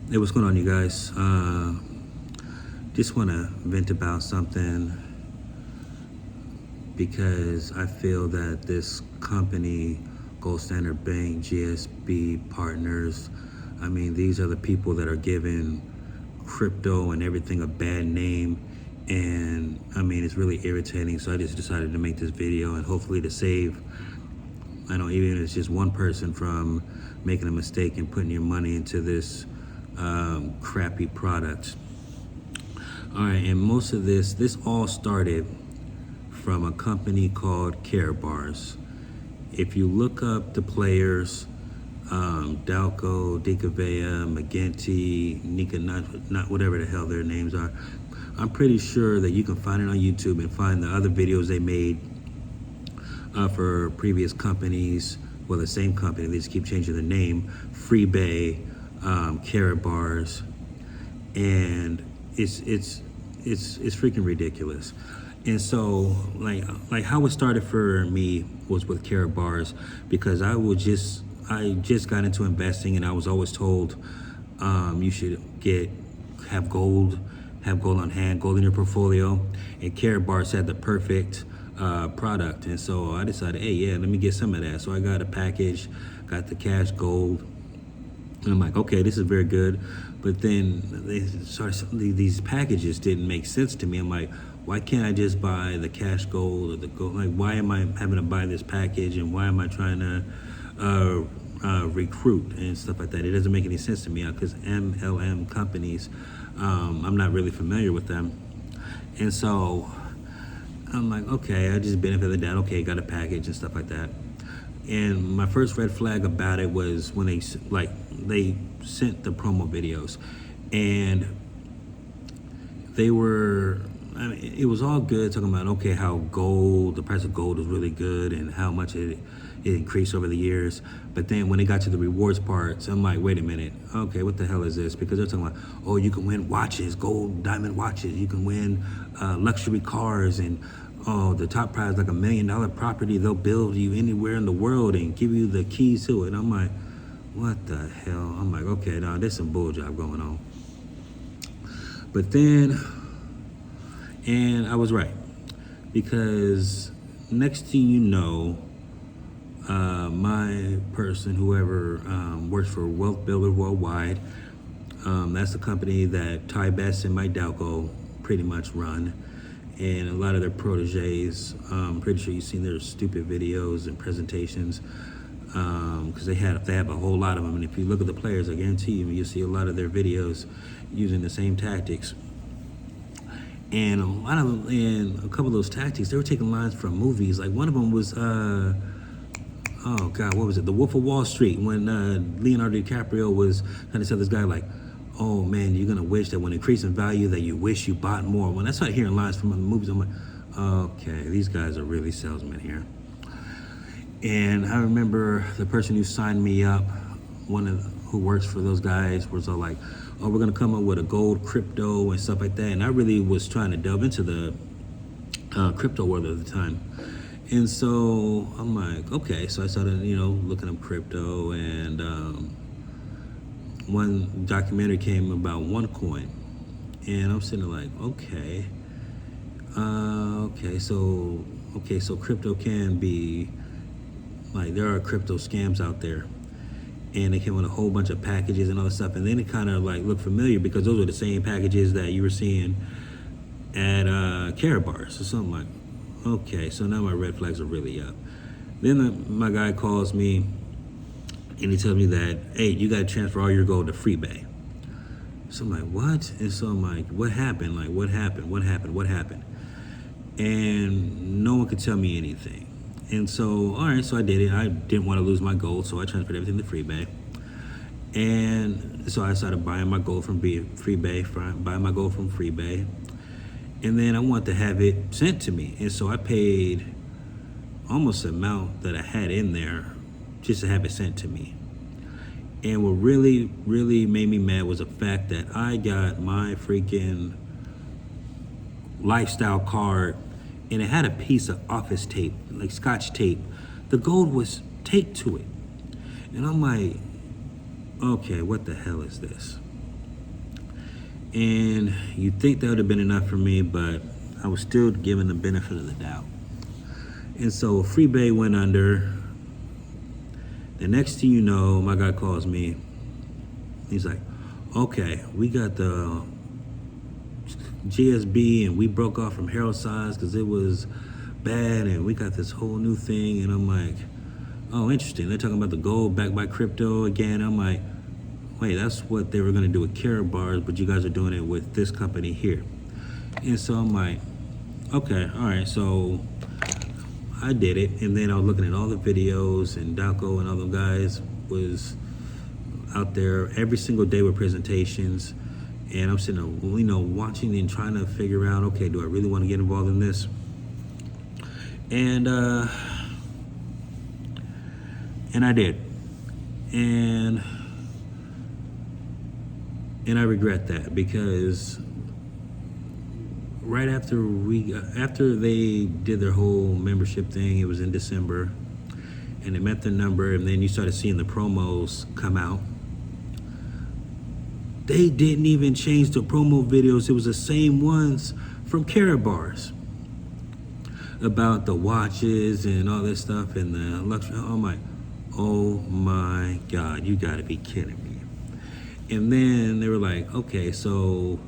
Hey, what's going on, you guys? Just want to vent about something because I feel that this company, Gold Standard Bank, GSB Partners, I mean, these are the people that are giving crypto and everything a bad name. And I mean, it's really irritating. So I just decided to make this video and hopefully to save, I know, even if it's just one person from making a mistake and putting your money into this crappy product. All right, and most of this all started from a company called KaratBars. If you look up the players, Dalco, Dikavea, McGinty, Nika, not whatever the hell their names are, I'm pretty sure that you can find it on YouTube and find the other videos they made for previous companies. Well, the same company, they just keep changing the name. FreeBay, KaratBars, and it's freaking ridiculous. And so, like how it started for me was with KaratBars, because I just got into investing, and I was always told you should have gold on hand, gold in your portfolio, and KaratBars had the perfect product. And so I decided, hey, yeah, let me get some of that. So I got a package, got the cash gold, and I'm like, okay, this is very good. But then these packages didn't make sense to me. I'm like, why can't I just buy the cash gold or the gold? Like, why am I having to buy this package, and why am I trying to recruit and stuff like that? It doesn't make any sense to me, because MLM companies, I'm not really familiar with them. And so I'm like, okay, I just benefited that. Okay, got a package and stuff like that. And my first red flag about it was when they sent the promo videos, and they were, I mean, it was all good, talking about, okay, how the price of gold was really good and how much it increased over the years. But then when it got to the rewards parts, I'm like, wait a minute, okay, what the hell is this? Because they're talking about, oh, you can win watches, gold diamond watches, you can win luxury cars, and oh, the top prize, like $1 million property they'll build you anywhere in the world and give you the keys to it. And I'm like, what the hell? I'm like, okay, no, there's some bull job going on. But then, and I was right, because next thing you know, my person, whoever works for Wealth Builder Worldwide, that's the company that Ty Best and Mike Dalco pretty much run, and a lot of their proteges. I'm pretty sure you've seen their stupid videos and presentations, because they have a whole lot of them. And if you look at the players, I guarantee you'll see a lot of their videos using the same tactics. And a lot of them, and a couple of those tactics, they were taking lines from movies. Like one of them was, oh God, what was it? The Wolf of Wall Street, when Leonardo DiCaprio was trying to tell this guy, like, oh man, you're gonna wish that when it increased in value that you wish you bought more. When I started hearing lines from other movies, I'm like, okay, these guys are really salesmen here. And I remember the person who signed me up, who works for those guys, was all like, oh, we're gonna come up with a gold crypto and stuff like that. And I really was trying to delve into the crypto world at the time. And so I'm like, okay. So I started, looking up crypto, and one documentary came about OneCoin, and I'm sitting there like, so crypto can be, like, there are crypto scams out there, and they came with a whole bunch of packages and all this stuff. And then it kind of like looked familiar, because those were the same packages that you were seeing at KaratBars. So I'm like, okay, so now my red flags are really up. Then my guy calls me, and he tells me that, hey, you got to transfer all your gold to FreeBay. So I'm like, what? And so I'm like, what happened? Like, what happened? And no one could tell me anything. And so, all right, so I did it. I didn't want to lose my gold, so I transferred everything to FreeBay. And so I started buying my gold from FreeBay. And then I wanted to have it sent to me. And so I paid almost the amount that I had in there just to have it sent to me. And what really, really made me mad was the fact that I got my freaking lifestyle card, and it had a piece of office tape, like Scotch tape. The gold was taped to it. And I'm like, okay, what the hell is this? And you'd think that would have been enough for me, but I was still given the benefit of the doubt. And so FreeBay went under. The next thing you know, my guy calls me. He's like, okay, we got the GSB and we broke off from Harold Size because it was bad, and we got this whole new thing. And I'm like, oh, interesting. They're talking about the gold backed by crypto again. I'm like, wait, that's what they were going to do with KaratBars, but you guys are doing it with this company here. And so I'm like, okay, all right. So I did it. And then I was looking at all the videos, and Dalco and all the guys was out there every single day with presentations. And I'm sitting there, you know, watching and trying to figure out, okay, do I really want to get involved in this? And I did. And I regret that, because right after they did their whole membership thing, it was in December, and they met their number, and then you started seeing the promos come out. They didn't even change the promo videos. It was the same ones from KaratBars about the watches and all this stuff and the luxury. Oh my God, you gotta be kidding me. And then they were like, okay, so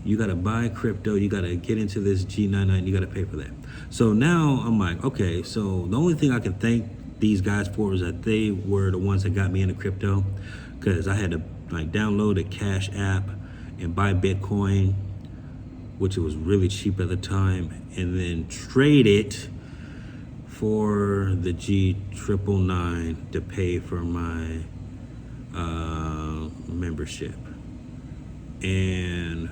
you gotta buy crypto, you gotta get into this G999, you gotta pay for that. So now I'm like, okay, so the only thing I can thank these guys for is that they were the ones that got me into crypto, because I had to like download a Cash app and buy Bitcoin, which it was really cheap at the time, and then trade it for the G999 to pay for my membership. And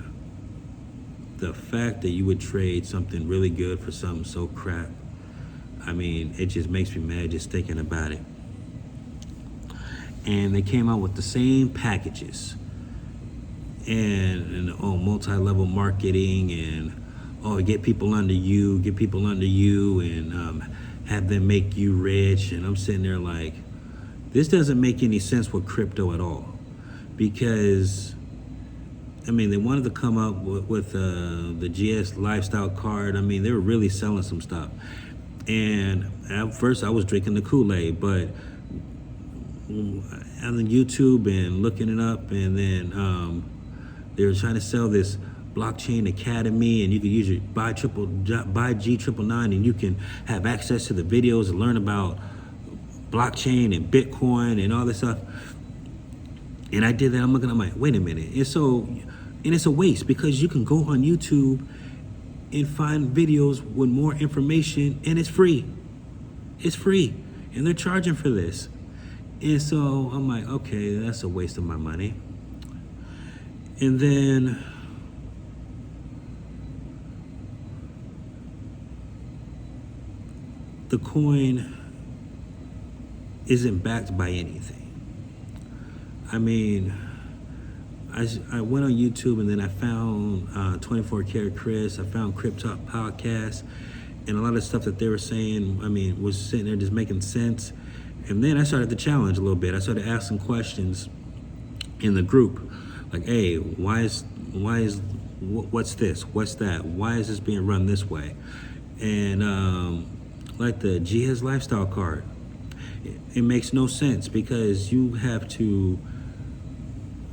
the fact that you would trade something really good for something so crap, I mean, it just makes me mad just thinking about it. And they came out with the same packages and multi-level marketing, and get people under you, and have them make you rich. And I'm sitting there like, this doesn't make any sense with crypto at all, because I mean, they wanted to come up with the GS lifestyle card. I mean, they were really selling some stuff. And at first I was drinking the Kool-Aid, but on YouTube and looking it up, and then they were trying to sell this blockchain academy, and you can use your buy G999, and you can have access to the videos and learn about blockchain and Bitcoin and all this stuff. And I did that. I'm like, wait a minute. And it's a waste, because you can go on YouTube and find videos with more information, and it's free. It's free, and they're charging for this. And so I'm like, okay, that's a waste of my money. And then the coin isn't backed by anything. I mean, I went on YouTube, and then I found 24 Karat Chris. I found Crypto Podcast, and a lot of stuff that they were saying, I mean, was sitting there just making sense. And then I started to challenge a little bit. I started asking questions in the group, like, hey, what's this? What's that? Why is this being run this way? And like the GS lifestyle card, it makes no sense, because you have to,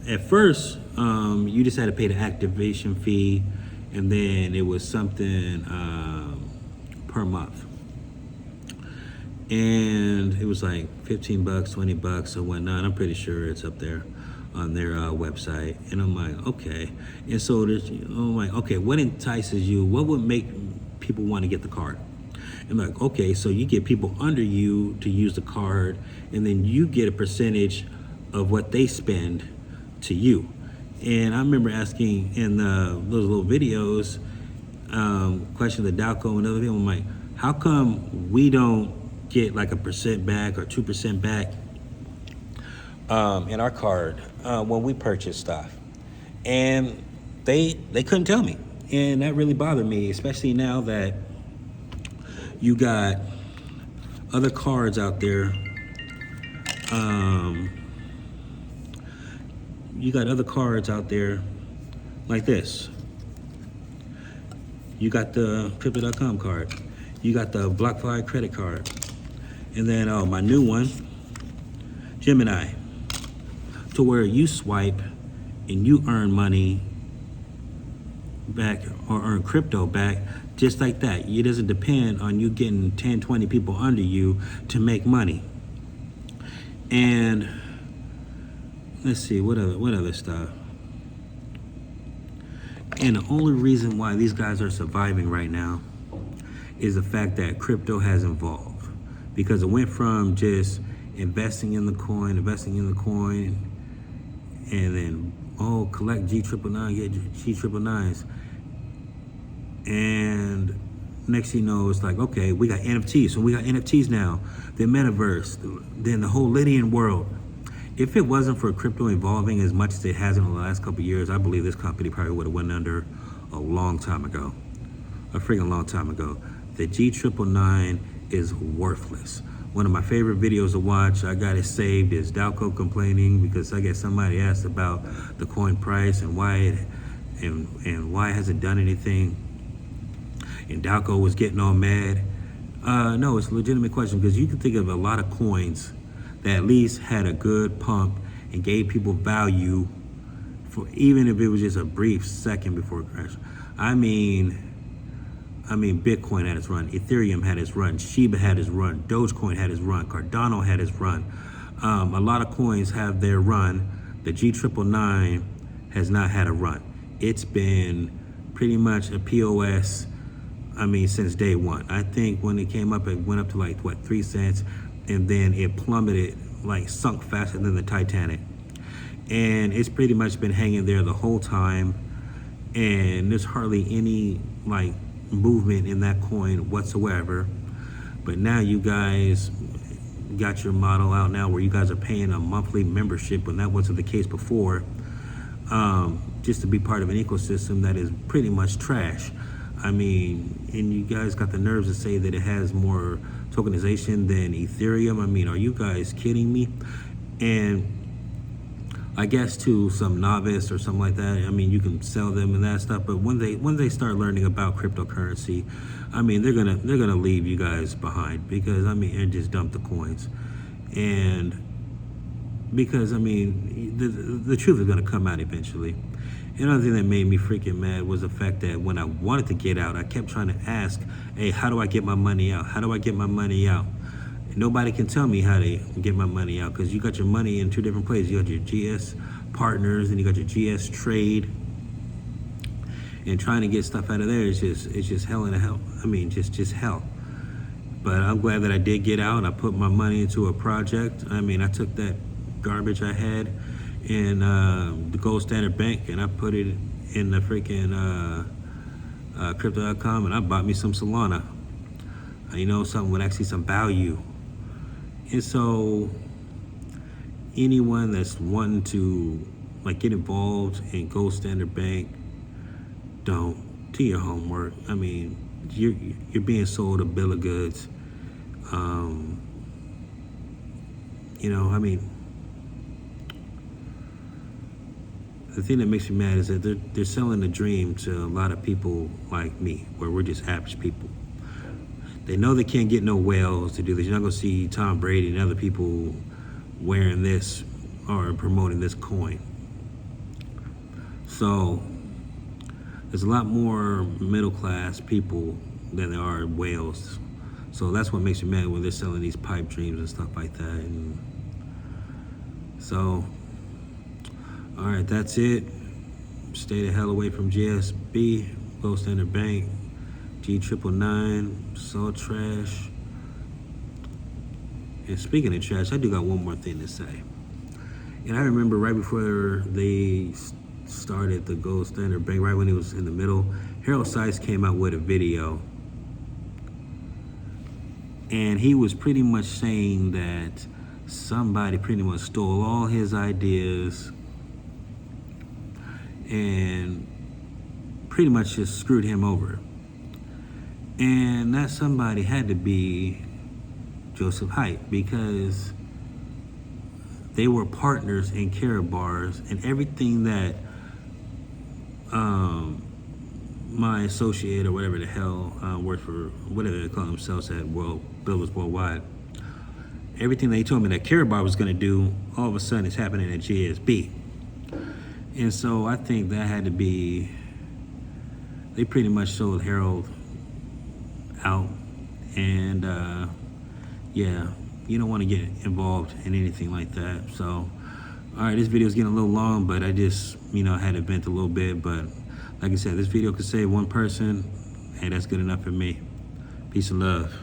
at first, you just had to pay the activation fee, and then it was something per month. And it was like $15, $20 or whatnot. I'm pretty sure it's up there on their website. And I'm like, okay. And so I'm like, okay, what entices you? What would make people want to get the card? And like, okay, so you get people under you to use the card, and then you get a percentage of what they spend to you. And I remember asking in those little videos, questions to Dalco and other people, I'm like, how come we don't get like a % back or 2% back in our card when we purchase stuff? And they couldn't tell me. And that really bothered me, especially now that you got other cards out there. like this. You got the Crypto.com card. You got the BlockFi credit card. And then, oh, my new one, Gemini, to where you swipe and you earn money back or earn crypto back just like that. It doesn't depend on you getting 10, 20 people under you to make money. And let's see, what other stuff? And the only reason why these guys are surviving right now is the fact that crypto has evolved. Because it went from just investing in the coin, and then, oh, collect G999, get G999s. And next thing you know, it's like, okay, we got NFTs. So we got NFTs now, the metaverse, then the whole Lydian world. If it wasn't for crypto evolving as much as it has in the last couple of years, I believe this company probably would have went under a long time ago. A freaking long time ago. The G999 is worthless. One of my favorite videos to watch, I got it saved, is Dalco complaining because I guess somebody asked about the coin price and why it hasn't done anything. And Dalco was getting all mad. No, it's a legitimate question because you can think of a lot of coins that at least had a good pump and gave people value for even if it was just a brief second before it crashed. I mean, Bitcoin had its run, Ethereum had its run, Shiba had its run, Dogecoin had its run, Cardano had its run. A lot of coins have their run. The G999 has not had a run. It's been pretty much a POS, since day one. I think when it came up, it went up to like, 3 cents, and then it plummeted, sunk faster than the Titanic. And it's pretty much been hanging there the whole time, and there's hardly any, movement in that coin whatsoever. But now you guys got your model out now where you guys are paying a monthly membership when that wasn't the case before, just to be part of an ecosystem that is pretty much trash. And you guys got the nerves to say that it has more tokenization than Ethereum. Are you guys kidding me? And I guess to some novice or something like that, you can sell them and that stuff. But when they start learning about cryptocurrency, they're gonna leave you guys behind because and just dump the coins. And because the truth is gonna come out eventually. Another thing that made me freaking mad was the fact that when I wanted to get out, I kept trying to ask, hey, how do I get my money out? How do I get my money out? Nobody can tell me how to get my money out because you got your money in two different places. You got your GS partners and you got your GS trade. And trying to get stuff out of there is just hell in a hell. Just hell. But I'm glad that I did get out. I put my money into a project. I took that garbage I had in the Gold Standard Bank and I put it in the freaking Crypto.com and I bought me some Solana. Something with actually some value. And so anyone that's wanting to get involved in Gold Standard Bank, don't do your homework. You're being sold a bill of goods. The thing that makes me mad is that they're selling the dream to a lot of people like me, where we're just average people. They know they can't get no whales to do this. You're not gonna see Tom Brady and other people wearing this or promoting this coin. So there's a lot more middle class people than there are whales. So that's what makes me mad when they're selling these pipe dreams and stuff like that. And so, all right, that's it. Stay the hell away from GSB, Gold Standard Bank, G999, so trash. And speaking of trash, I do got one more thing to say. And I remember right before they started the Gold Standard Bank, right when it was in the middle, Harold Sykes came out with a video. And he was pretty much saying that somebody pretty much stole all his ideas and pretty much just screwed him over. And that somebody had to be Joseph Haidt because they were partners in KaratBars, and everything that my associate or whatever the hell works for whatever they call themselves at Builders Worldwide. Everything they told me that KaratBars was going to do, all of a sudden it's happening at GSB. And so I think that had to be, they pretty much sold Harold out. And yeah, you don't want to get involved in anything like that. So, all right, this video is getting a little long, but I just, had to vent a little bit. But like I said, this video could save one person. Hey, that's good enough for me. Peace and love.